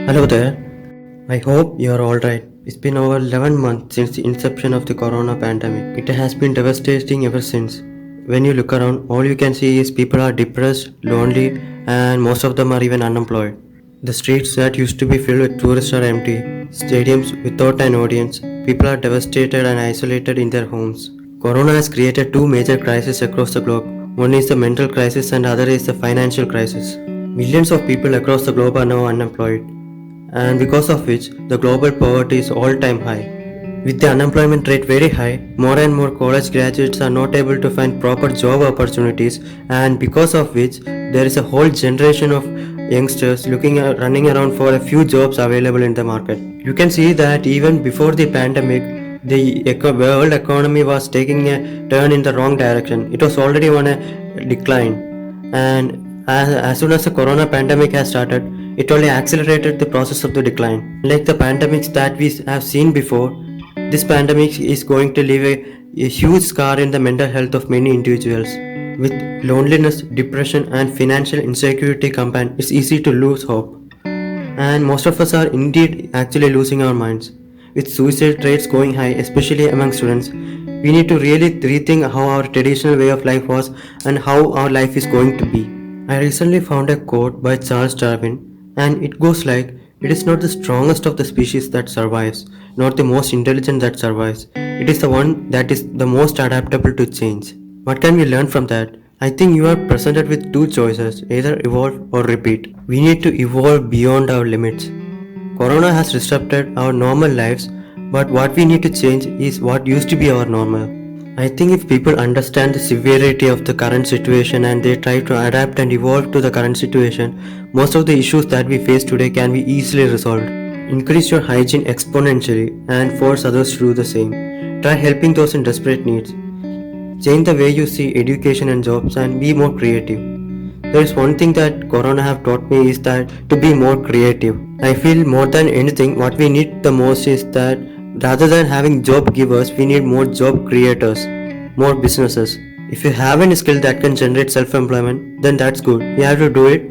Hello there. I hope you are alright. It's been over 11 months since the inception of the corona pandemic. It has been devastating ever since. When you look around, all you can see is people are depressed, lonely, and most of them are even unemployed. The streets that used to be filled with tourists are empty, stadiums without an audience, people are devastated and isolated in their homes. Corona has created two major crises across the globe. One is the mental crisis and the other is the financial crisis. Millions of people across the globe are now unemployed, and because of which the global poverty is all-time high. With the unemployment rate very high, more and more college graduates are not able to find proper job opportunities, and because of which there is a whole generation of youngsters running around for a few jobs available in the market. You can see that even before the pandemic, the world economy was taking a turn in the wrong direction. It was already on a decline, and as soon as the corona pandemic has started, it only accelerated the process of the decline. Like the pandemics that we have seen before, this pandemic is going to leave a huge scar in the mental health of many individuals. With loneliness, depression, and financial insecurity combined, it's easy to lose hope. And most of us are indeed actually losing our minds. With suicide rates going high, especially among students, we need to really rethink how our traditional way of life was and how our life is going to be. I recently found a quote by Charles Darwin, and it goes like, "It is not the strongest of the species that survives, not the most intelligent that survives. It is the one that is the most adaptable to change." What can we learn from that? I think you are presented with two choices, either evolve or repeat. We need to evolve beyond our limits. Corona has disrupted our normal lives, but what we need to change is what used to be our normal. I think if people understand the severity of the current situation and they try to adapt and evolve to the current situation, most of the issues that we face today can be easily resolved. Increase your hygiene exponentially and force others to do the same. Try helping those in desperate needs. Change the way you see education and jobs and be more creative. There is one thing that Corona have taught me is that to be more creative. I feel more than anything what we need the most is that rather than having job givers, we need more job creators, more businesses. If you have any skill that can generate self-employment, then that's good. You have to do it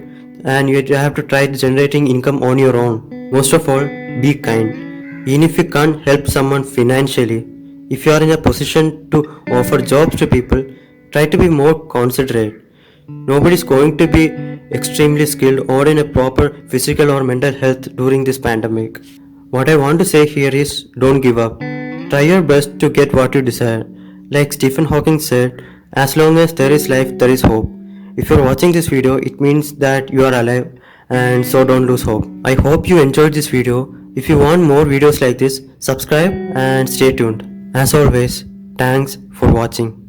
and you have to try generating income on your own. Most of all, be kind. Even if you can't help someone financially, if you are in a position to offer jobs to people, try to be more considerate. Nobody is going to be extremely skilled or in a proper physical or mental health during this pandemic. What I want to say here is don't give up. Try your best to get what you desire. Like Stephen Hawking said, as long as there is life, there is hope. If you're watching this video, it means that you are alive, and so don't lose hope. I hope you enjoyed this video. If you want more videos like this, subscribe and stay tuned. As always, thanks for watching.